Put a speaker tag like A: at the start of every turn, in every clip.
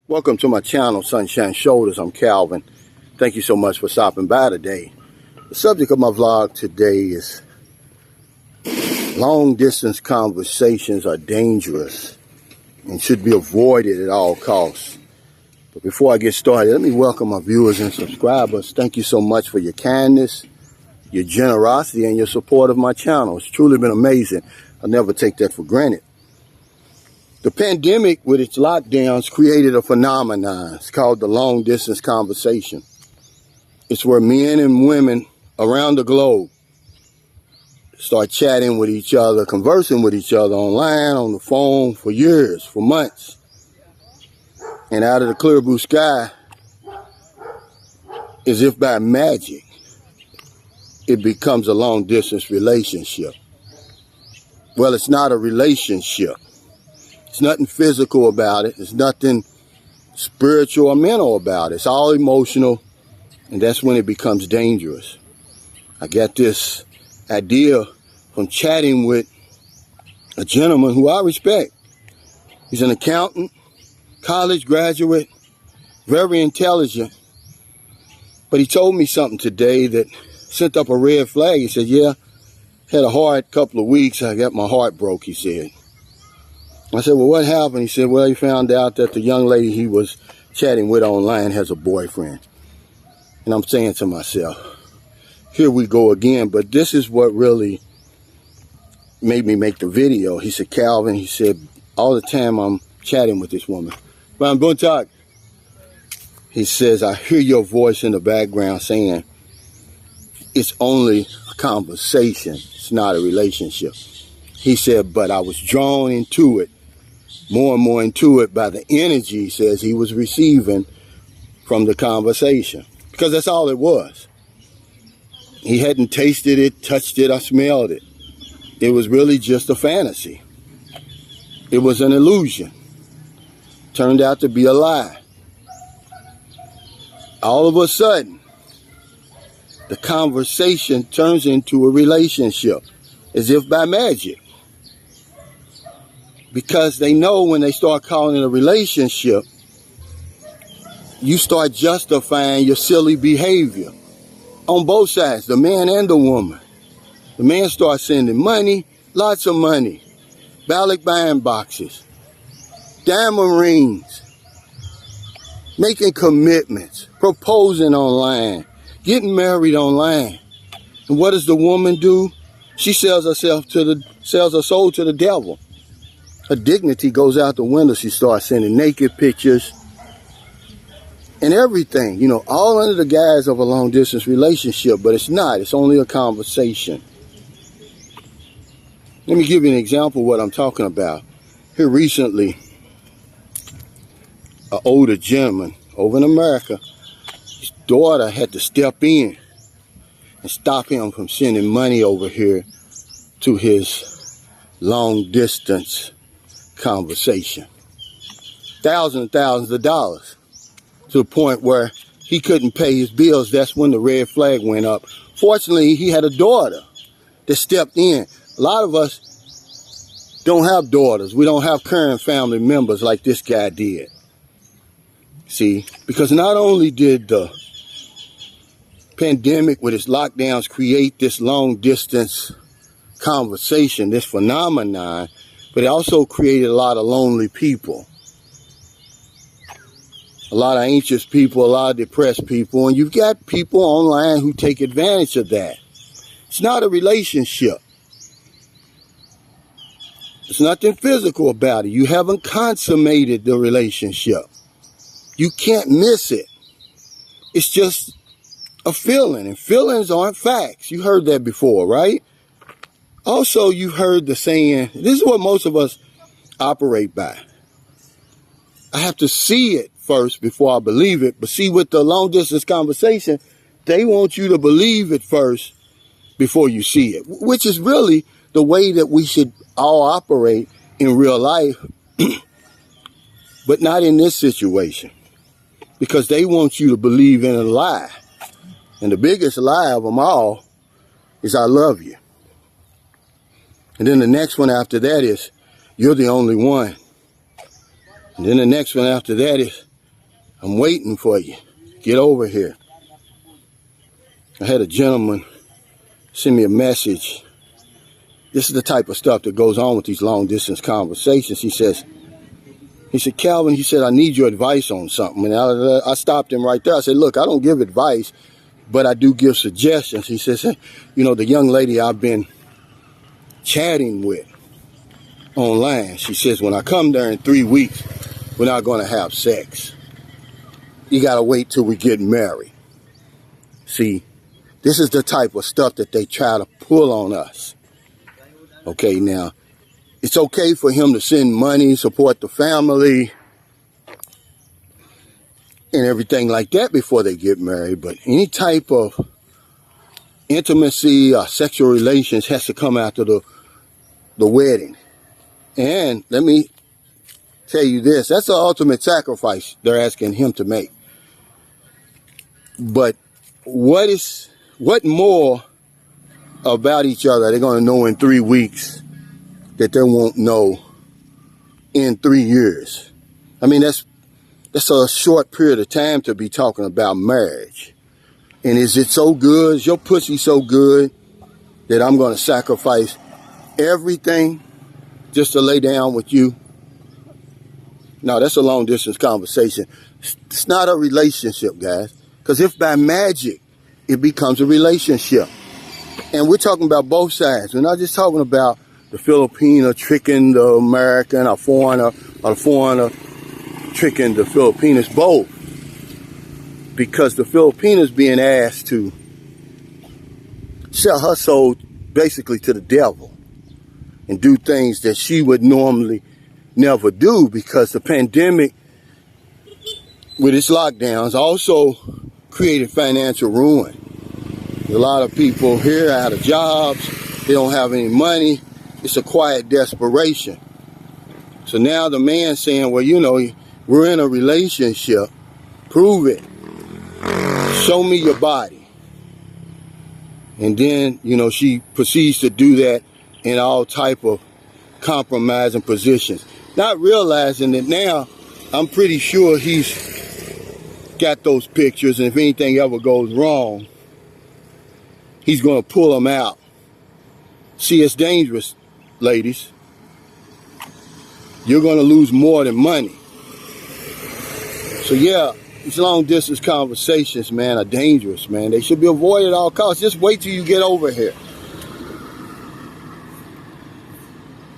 A: Welcome to my channel, Sunshine Shoulders. I'm Calvin. Thank you so much for stopping by today. The subject of my vlog today is long distance conversations are dangerous and should be avoided at all costs. But before I get started, let me welcome my viewers and subscribers. Thank you so much for your kindness, your generosity, and your support of my channel. It's truly been amazing. I'll never take that for granted. The pandemic, with its lockdowns, created a phenomenon. It's called the long distance conversation. It's where men and women around the globe start chatting with each other, conversing with each other online, on the phone for years, for months. And out of the clear blue sky, as if by magic, it becomes a long distance relationship. Well, it's not a relationship. There's nothing physical about it. There's nothing spiritual or mental about it. It's all emotional, and that's when it becomes dangerous. I got this idea from chatting with a gentleman who I respect. He's an accountant, college graduate, very intelligent. But he told me something today that sent up a red flag. He said, yeah, had a hard couple of weeks. I got my heart broke, he said. I said, well, what happened? He said, well, he found out that the young lady he was chatting with online has a boyfriend. And I'm saying to myself, here we go again. But this is what really made me make the video. He said, Calvin, he said, all the time I'm chatting with this woman. Van Buntak. He says, I hear your voice in the background saying, it's only a conversation. It's not a relationship. He said, but I was drawn into it, more and more into it by the energy, he says, he was receiving from the conversation. Because that's all it was. He hadn't tasted it, touched it, or smelled it. It was really just a fantasy. It was an illusion. Turned out to be a lie. All of a sudden, the conversation turns into a relationship, as if by magic. Because they know when they start calling it a relationship, you start justifying your silly behavior on both sides, the man and the woman. The man starts sending money, lots of money, ballot buying boxes, diamond rings, making commitments, proposing online, getting married online. And what does the woman do? She sells her soul to the devil. Her dignity goes out the window. She starts sending naked pictures and everything, you know, all under the guise of a long distance relationship, but it's not. It's only a conversation. Let me give you an example of what I'm talking about. Here recently, an older gentleman over in America, his daughter had to step in and stop him from sending money over here to his long distance conversation. Thousands and thousands of dollars, to the point where he couldn't pay his bills. That's when the red flag went up. Fortunately, he had a daughter that stepped in. A lot of us don't have daughters. We don't have current family members like this guy did. See, because not only did the pandemic with its lockdowns create this long distance conversation, this phenomenon, but it also created a lot of lonely people, a lot of anxious people, a lot of depressed people, and you've got people online who take advantage of that. It's not a relationship. There's nothing physical about it. You haven't consummated the relationship. You can't miss it. It's just a feeling, and feelings aren't facts. You heard that before, right? Also, you heard the saying, this is what most of us operate by. I have to see it first before I believe it. But see, with the long distance conversation, they want you to believe it first before you see it, which is really the way that we should all operate in real life, but not in this situation, because they want you to believe in a lie. And the biggest lie of them all is I love you. And then the next one after that is, you're the only one. And then the next one after that is, I'm waiting for you. Get over here. I had a gentleman send me a message. This is the type of stuff that goes on with these long distance conversations. He said, Calvin, he said, I need your advice on something. And I stopped him right there. I said, look, I don't give advice, but I do give suggestions. He says, you know, the young lady I've been chatting with online, she says, when I come there in 3 weeks, we're not going to have sex. You got to wait till we get married. See, this is the type of stuff that they try to pull on us. Okay, now, it's okay for him to send money, support the family, and everything like that before they get married. But any type of intimacy or sexual relations has to come after the wedding. And let me tell you this, that's the ultimate sacrifice they're asking him to make. But what more about each other they're going to know in 3 weeks that they won't know in 3 years? I mean, that's a short period of time to be talking about marriage. And is it so good? Is your pussy so good that I'm going to sacrifice everything just to lay down with you? No, that's a long distance conversation. It's not a relationship, guys. Because if by magic it becomes a relationship, and we're talking about both sides. We're not just talking about the Filipino tricking the American or the foreigner tricking the Filipinos, both. Because the Filipinos being asked to sell her soul basically to the devil and do things that she would normally never do, because the pandemic with its lockdowns also created financial ruin. A lot of people here are out of jobs. They don't have any money. It's a quiet desperation. So now the man's saying, well, you know, we're in a relationship. Prove it. Show me your body. And then, you know, she proceeds to do that in all type of compromising positions. Not realizing that now, I'm pretty sure he's got those pictures, and if anything ever goes wrong, he's going to pull them out. See, it's dangerous, ladies. You're going to lose more than money. So yeah, these long distance conversations, man, are dangerous, man. They should be avoided at all costs. Just wait till you get over here.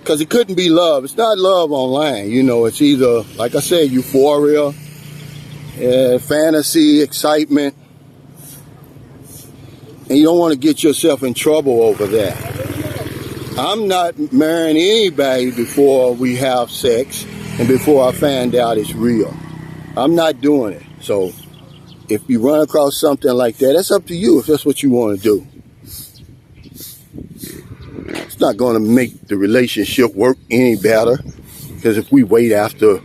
A: Because it couldn't be love. It's not love online. You know, it's either, like I said, euphoria, fantasy, excitement. And you don't want to get yourself in trouble over that. I'm not marrying anybody before we have sex and before I find out it's real. I'm not doing it. So if you run across something like that, that's up to you if that's what you want to do. It's not going to make the relationship work any better, because if we wait after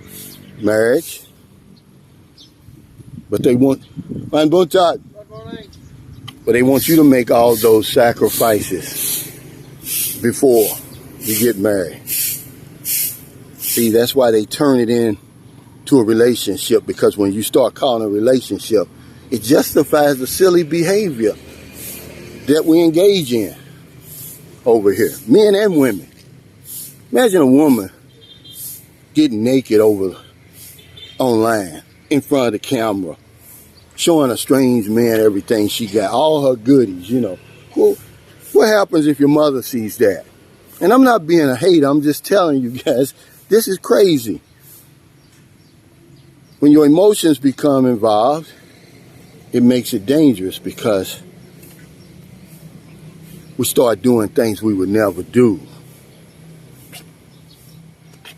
A: marriage. But they want, but they want you to make all those sacrifices before you get married. See, that's why they turn it into a relationship, because when you start calling a relationship, it justifies the silly behavior that we engage in over here, men and women. Imagine a woman getting naked over online in front of the camera, showing a strange man everything she got, all her goodies, you know. Well, what happens if your mother sees that? And I'm not being a hater, I'm just telling you guys, this is crazy. When your emotions become involved, it makes it dangerous, because we start doing things we would never do.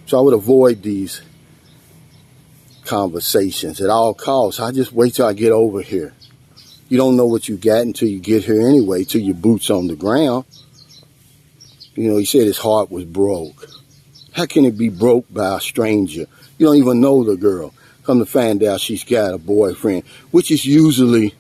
A: So I would avoid these conversations at all costs. I just wait till I get over here. You don't know what you got until you get here anyway, till your boots on the ground. You know, he said his heart was broke. How can it be broke by a stranger? You don't even know the girl. Come to find out she's got a boyfriend, which is usually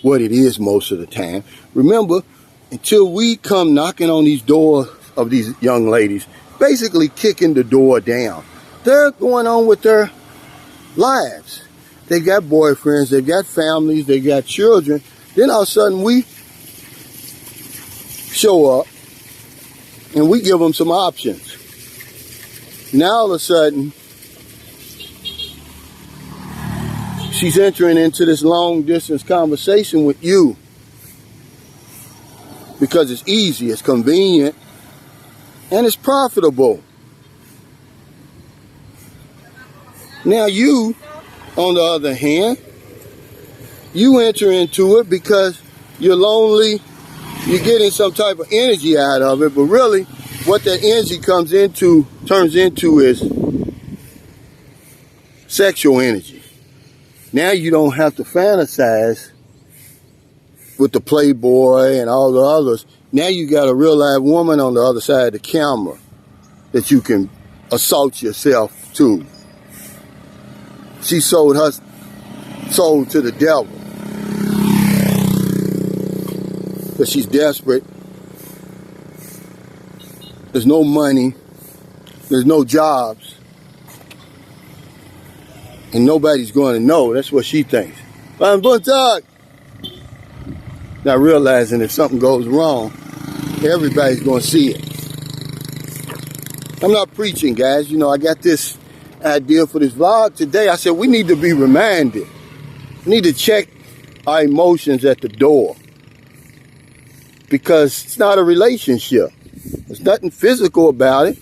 A: what it is most of the time. Remember, until we come knocking on these doors of these young ladies, basically kicking the door down, they're going on with their lives. they got boyfriends, they got families, they got children. Then all of a sudden we show up and we give them some options. Now all of a sudden, she's entering into this long distance conversation with you because it's easy, it's convenient, and it's profitable. Now you, on the other hand, you enter into it because you're lonely, you're getting some type of energy out of it, but really what that energy turns into is sexual energy. Now you don't have to fantasize with the playboy and all the others. Now you got a real live woman on the other side of the camera that you can assault yourself to. She sold her soul to the devil because she's desperate. There's no money, there's no jobs, and nobody's going to know. That's what she thinks. I'm going to talk. Not realizing if something goes wrong, everybody's going to see it. I'm not preaching, guys. You know, I got this idea for this vlog today. I said we need to be reminded. We need to check our emotions at the door, because it's not a relationship. There's nothing physical about it.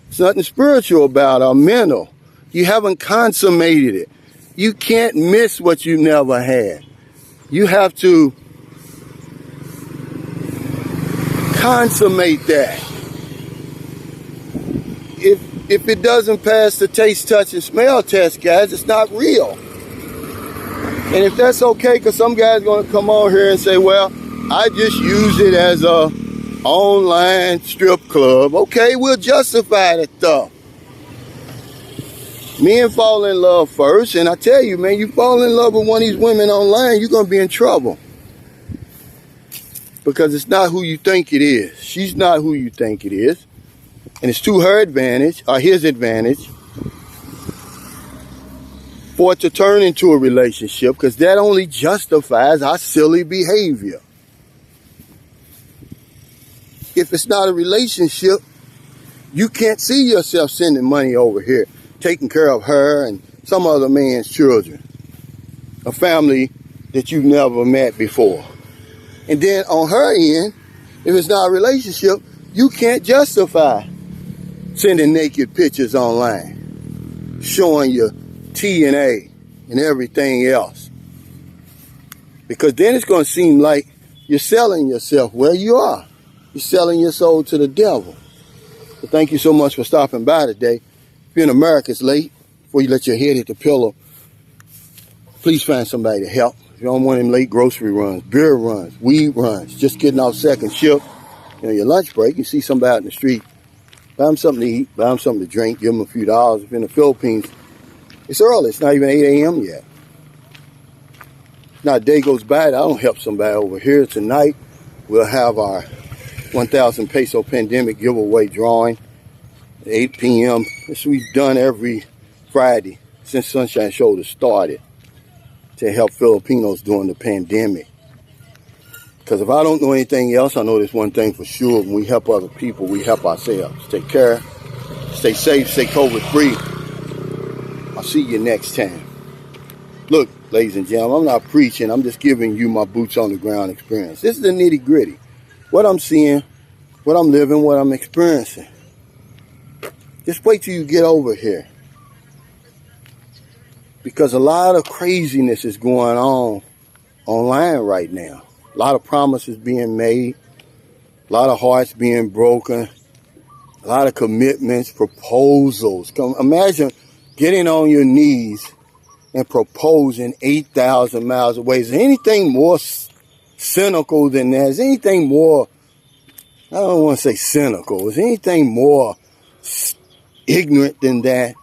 A: There's nothing spiritual about it or mental. You haven't consummated it. You can't miss what you never had. You have to consummate that. If it doesn't pass the taste, touch, and smell test, guys, it's not real. And if that's okay, because some guys are going to come on here and say, well, I just use it as a online strip club. Okay, we'll justify that stuff. Men fall in love first, and I tell you, man, you fall in love with one of these women online, you're going to be in trouble. Because it's not who you think it is. She's not who you think it is. And it's to her advantage, or his advantage, for it to turn into a relationship, because that only justifies our silly behavior. If it's not a relationship, you can't see yourself sending money over here, taking care of her and some other man's children, a family that you've never met before. And then on her end, if it's not a relationship, you can't justify sending naked pictures online, showing your T and A and everything else. Because then it's going to seem like you're selling yourself where you are. You're selling your soul to the devil. So thank you so much for stopping by today. If you're in America, it's late. Before you let your head hit the pillow, please find somebody to help. If you don't want them late grocery runs, beer runs, weed runs, just getting off second shift, your lunch break, you see somebody out in the street, buy them something to eat, buy them something to drink, give them a few dollars. If you're in the Philippines, it's early. It's not even 8 a.m. yet. Not a day goes by that I don't help somebody over here. Tonight, we'll have our 1,000 peso pandemic giveaway drawing at 8 p.m. This we've done every Friday since Sunshine Shoulder started to help Filipinos during the pandemic. Because if I don't know anything else, I know there's one thing for sure. When we help other people, we help ourselves. Take care, stay safe, stay COVID-free. I'll see you next time. Look, ladies and gentlemen, I'm not preaching. I'm just giving you my boots on the ground experience. This is the nitty gritty. What I'm seeing, what I'm living, what I'm experiencing. Just wait till you get over here. Because a lot of craziness is going on online right now. A lot of promises being made. A lot of hearts being broken. A lot of commitments, proposals. Imagine getting on your knees and proposing 8,000 miles away. Is there anything more cynical than that? Is there anything more, I don't want to say cynical, is there anything more ignorant than that?